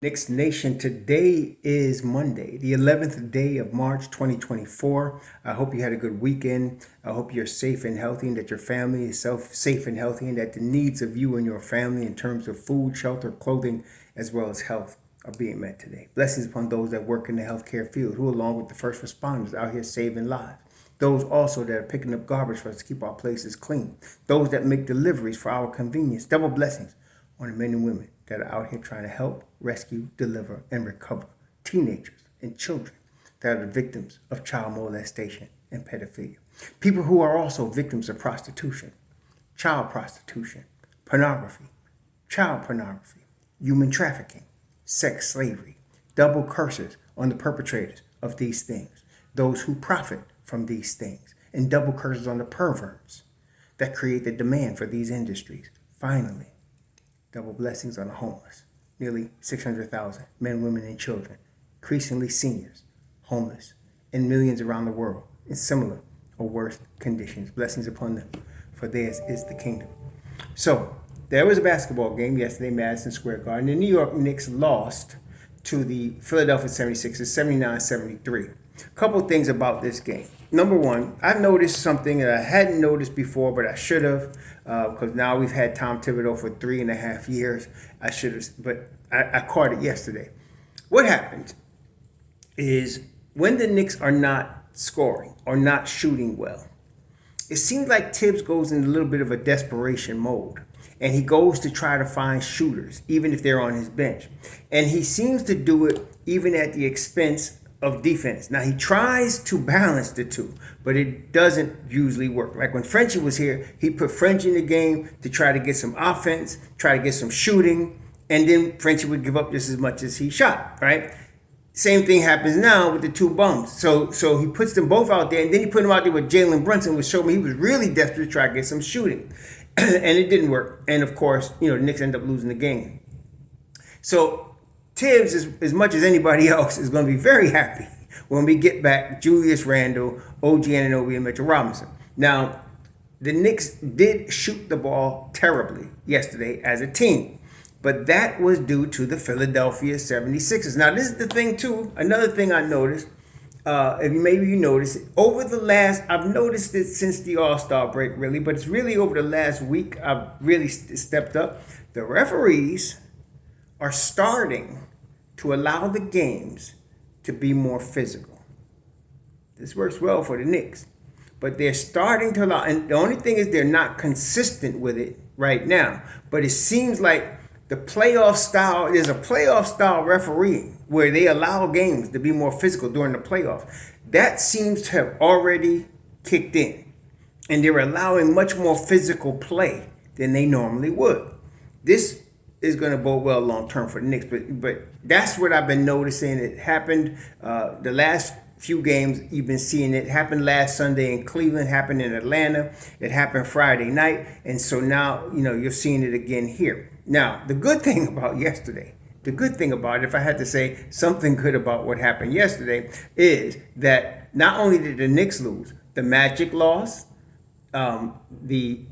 Knicks Nation, today is Monday, the 11th day of March 2024. I hope you had a good weekend. I hope you're safe and healthy and that your family is safe and healthy and that the needs of you and your family in terms of food, shelter, clothing, as well as health are being met today. Blessings upon those that work in the healthcare field who, along with the first responders, out here saving lives. Those also that are picking up garbage for us to keep our places clean. Those that make deliveries for our convenience. Double blessings on the men and women that are out here trying to help, rescue, deliver, and recover teenagers and children that are the victims of child molestation and pedophilia. People who are also victims of prostitution, child prostitution, pornography, child pornography, human trafficking, sex slavery, double curses on the perpetrators of these things, those who profit from these things, and double curses on the perverts that create the demand for these industries. Finally, double blessings on the homeless. Nearly 600,000 men, women, and children, increasingly seniors, homeless, and millions around the world in similar or worse conditions. Blessings upon them, for theirs is the kingdom. So, there was a basketball game yesterday, Madison Square Garden. The New York Knicks lost to the Philadelphia 76ers 79-73. A couple things about this game. Number one, I've noticed something that I hadn't noticed before, but I should have, because now we've had Tom Thibodeau for 3.5 years. I should have, but I caught it yesterday. What happens is when the Knicks are not scoring or not shooting well, it seems like Tibbs goes in a little bit of a desperation mode. And he goes to try to find shooters, even if they're on his bench. And he seems to do it even at the expense of defense. Now, he tries to balance the two, but it doesn't usually work. Like when Frenchie was here, he put Frenchie in the game to try to get some offense, try to get some shooting, and then Frenchie would give up just as much as he shot, right? Same thing happens now with the two bums. So he puts them both out there, and then he put them out there with Jalen Brunson, which showed me he was really desperate to try to get some shooting. And it didn't work. And of course, the Knicks end up losing the game. So Tibbs, as much as anybody else, is going to be very happy when we get back Julius Randle, OG Anunoby, and Mitchell Robinson. Now, the Knicks did shoot the ball terribly yesterday as a team. But that was due to the Philadelphia 76ers. Now, this is the thing, too. Another thing I noticed, if maybe you noticed, I've noticed it since the All-Star break, really, but it's really over the last week I've really stepped up. The referees are starting to allow the games to be more physical. This works well for the Knicks. But they're starting to allow, and the only thing is they're not consistent with it right now. But it seems like there's a playoff style refereeing where they allow games to be more physical during the playoffs. That seems to have already kicked in. And they're allowing much more physical play than they normally would. This is going to bode well long term for the Knicks. But that's what I've been noticing. It happened the last few games. You've been seeing it happen last Sunday in Cleveland, happened in Atlanta. It happened Friday night. And so now, you're seeing it again here. Now, the good thing about yesterday, if I had to say something good about what happened yesterday, is that not only did the Knicks lose, the Magic lost, the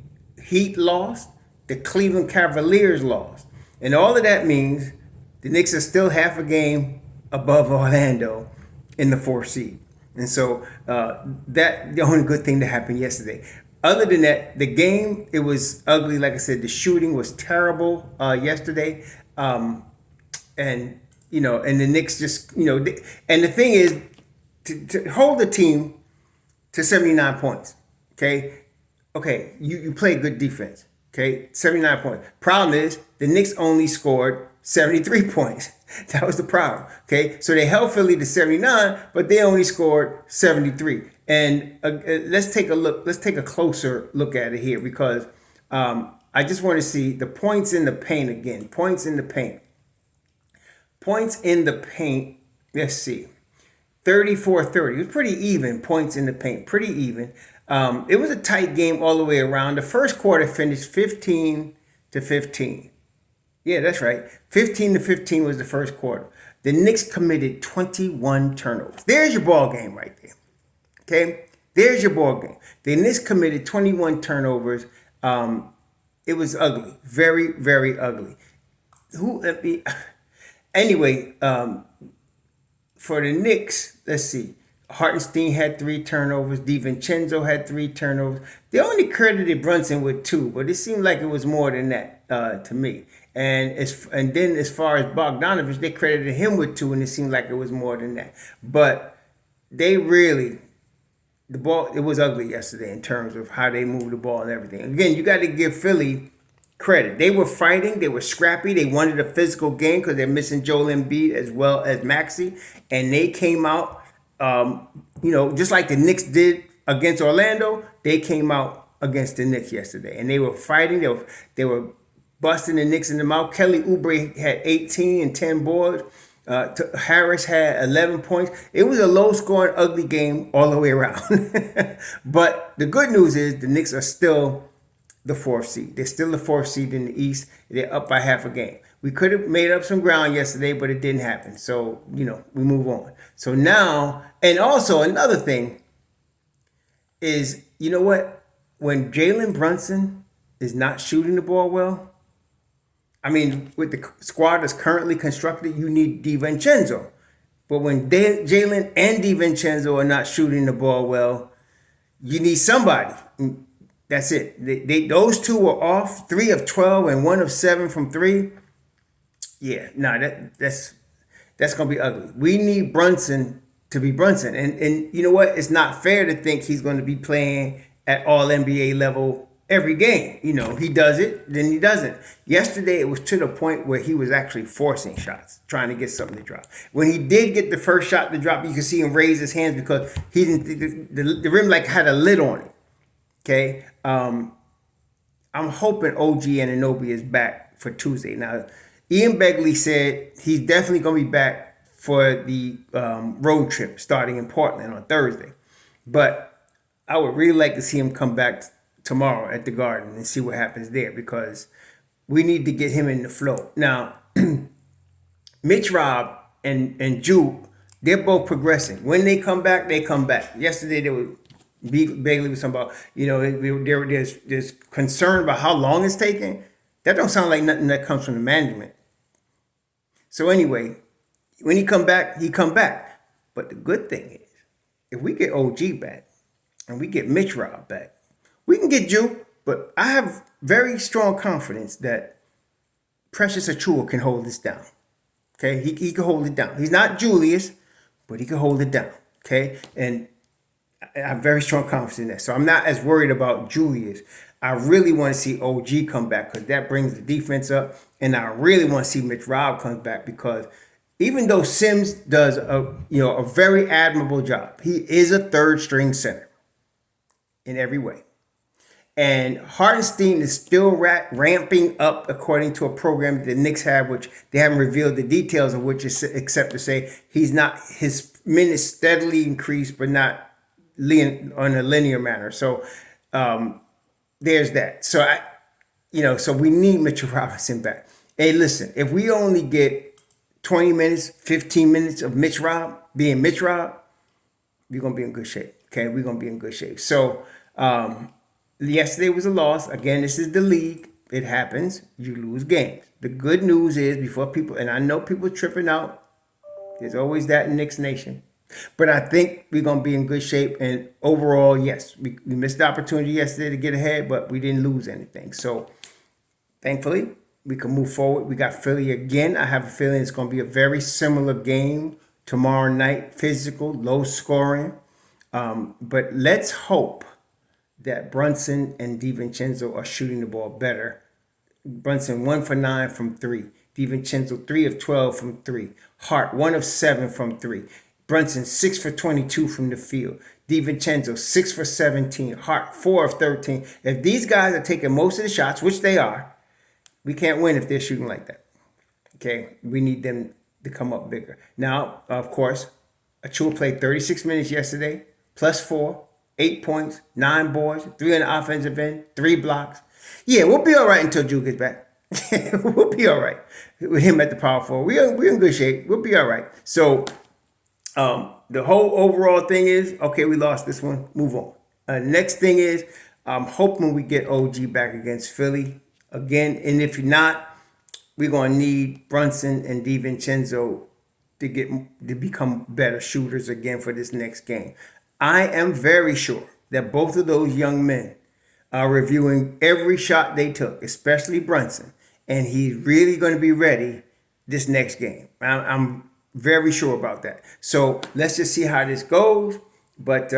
Heat lost, the Cleveland Cavaliers lost. And all of that means the Knicks are still half a game above Orlando in the 4th seed. And so that the only good thing that happened yesterday. Other than that, the game, it was ugly. Like I said, the shooting was terrible yesterday. And the Knicks just, and the thing is, to hold the team to 79 points, okay, you play good defense, okay, 79 points. Problem is, the Knicks only scored 73 points. That was the problem, okay? So they held Philly to 79, but they only scored 73. And let's take a closer look at it here because I just want to see the points in the paint again. Points in the paint, let's see. 34-30. It was pretty even, points in the paint, pretty even. It was a tight game all the way around. The first quarter finished 15-15. Yeah, that's right. 15-15 was the first quarter. The Knicks committed 21 turnovers. There's your ball game right there. Okay? There's your ball game. The Knicks committed 21 turnovers. It was ugly. Very, very ugly. Anyway, for the Knicks, let's see. Hartenstein had 3 turnovers. DiVincenzo had 3 turnovers. They only credited Brunson with 2, but it seemed like it was more than that to me. And then as far as Bogdanovich, they credited him with 2, and it seemed like it was more than that. But they really, the ball, it was ugly yesterday in terms of how they moved the ball and everything. Again, you got to give Philly credit. They were fighting. They were scrappy. They wanted a physical game because they're missing Joel Embiid as well as Maxey, and they came out. Just like the Knicks did against Orlando, they came out against the Knicks yesterday, and they were fighting. They were busting the Knicks in the mouth. Kelly Oubre had 18 and 10 boards. Harris had 11 points. It was a low-scoring, ugly game all the way around. But the good news is the Knicks are still the 4th seed. They're still the 4th seed in the East. They're up by half a game. We could have made up some ground yesterday, but it didn't happen. So, we move on. So now, and also another thing is, you know what? When Jalen Brunson is not shooting the ball well, I mean, with the squad that's currently constructed, you need DiVincenzo. But when Jalen and DiVincenzo are not shooting the ball well, you need somebody. That's it. Those two were off, 3 of 12 and 1 of 7 from 3. Yeah, no, that's gonna be ugly. We need Brunson to be Brunson, and you know what? It's not fair to think he's going to be playing at all NBA level every game. He does it, then he doesn't. Yesterday, it was to the point where he was actually forcing shots, trying to get something to drop. When he did get the first shot to drop, you could see him raise his hands because he didn't. The rim like had a lid on it. Okay, I'm hoping OG Anunoby is back for Tuesday. Now, Ian Begley said he's definitely going to be back for the road trip starting in Portland on Thursday. But I would really like to see him come back tomorrow at the Garden and see what happens there because we need to get him in the flow. Now, Mitch Rob and Jew, they're both progressing. When they come back, they come back. Yesterday, they were Bailey was talking about, there's concern about how long it's taking. That don't sound like nothing that comes from the management. So anyway, when he come back, he come back. But the good thing is, if we get OG back and we get Mitch Rob back, we can get Jew. But I have very strong confidence that Precious Achua can hold this down. Okay, he can hold it down. He's not Julius, but he can hold it down. Okay, and I have very strong confidence in that. So I'm not as worried about Julius. I really want to see OG come back because that brings the defense up. And I really want to see Mitch Rob come back because even though Sims does a very admirable job, he is a third string center in every way. And Hartenstein is still ramping up according to a program that the Knicks have, which they haven't revealed the details of, which is except to say his minutes steadily increased, but not on a linear manner. So there's that. So so we need Mitchell Robinson back. Hey, listen, if we only get 20 minutes, 15 minutes of Mitch Rob being Mitch Rob, we're gonna be in good shape. Okay, we're gonna be in good shape. So yesterday was a loss. Again, this is the league. It happens. You lose games. The good news is before people, and I know people tripping out, there's always that in Knicks Nation. But I think we're going to be in good shape. And overall, yes, we missed the opportunity yesterday to get ahead, but we didn't lose anything. So thankfully, we can move forward. We got Philly again. I have a feeling it's going to be a very similar game tomorrow night. Physical, low scoring. But let's hope that Brunson and DiVincenzo are shooting the ball better. Brunson 1 for 9 from 3. DiVincenzo 3 of 12 from 3. Hart 1 of 7 from 3. Brunson 6 for 22 from the field. DiVincenzo 6 for 17. Hart 4 of 13. If these guys are taking most of the shots, which they are, we can't win if they're shooting like that. Okay, we need them to come up bigger. Now, of course, Achua played 36 minutes yesterday, plus 4, 8 points, 9 boards, 3 on the offensive end, 3 blocks. Yeah, we'll be all right until Drew gets back. We'll be all right with him at the power forward. We're in good shape. We'll be all right. So the whole overall thing is, okay, we lost this one. Move on. Next thing is, I'm hoping we get OG back against Philly again. And if you're not, we're going to need Brunson and DiVincenzo to become better shooters again for this next game. I am very sure that both of those young men are reviewing every shot they took, especially Brunson, and he's really going to be ready this next game. I'm very sure about that. So let's just see how this goes. But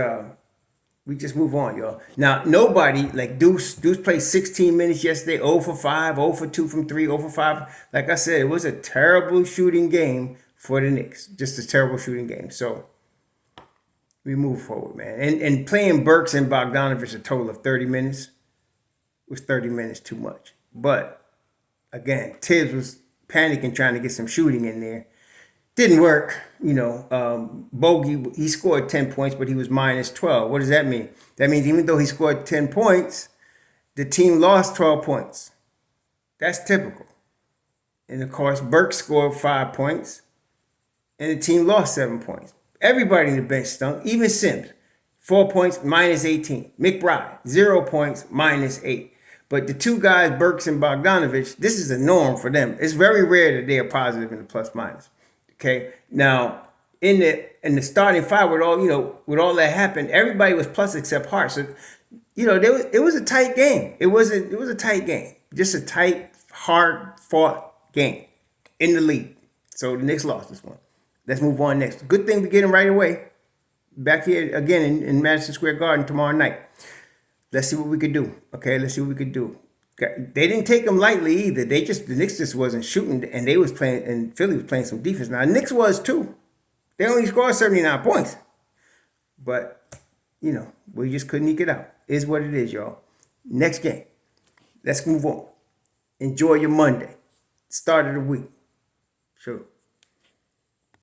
we just move on, y'all. Now, nobody, like Deuce played 16 minutes yesterday, 0 for 5, 0 for 2 from 3, 0 for 5. Like I said, it was a terrible shooting game for the Knicks. Just a terrible shooting game. So we move forward, man. And playing Burks and Bogdanovich a total of 30 minutes was 30 minutes too much. But again, Tibbs was panicking trying to get some shooting in there. Didn't work. Bogey, he scored 10 points, but he was minus 12. What does that mean? That means even though he scored 10 points, the team lost 12 points. That's typical. And of course, Burke scored 5 points, and the team lost 7 points. Everybody in the bench stunk, even Sims. 4 points, minus 18. McBride, 0 points, minus 8. But the two guys, Burks and Bogdanovich, this is a norm for them. It's very rare that they are positive in the plus minus. Okay. Now, in the starting five, with all that happened, everybody was plus except Hart. So, it was a tight game. It was a tight game. Just a tight, hard fought game in the league. So the Knicks lost this one. Let's move on next. Good thing to get him right away. Back here again in Madison Square Garden tomorrow night. Let's see what we could do. Okay, let's see what we could do. They didn't take them lightly either. The Knicks just wasn't shooting, and they was playing, and Philly was playing some defense. Now, the Knicks was too. They only scored 79 points. But, we just couldn't eke it out. Is what it is, y'all. Next game. Let's move on. Enjoy your Monday. Start of the week. Sure.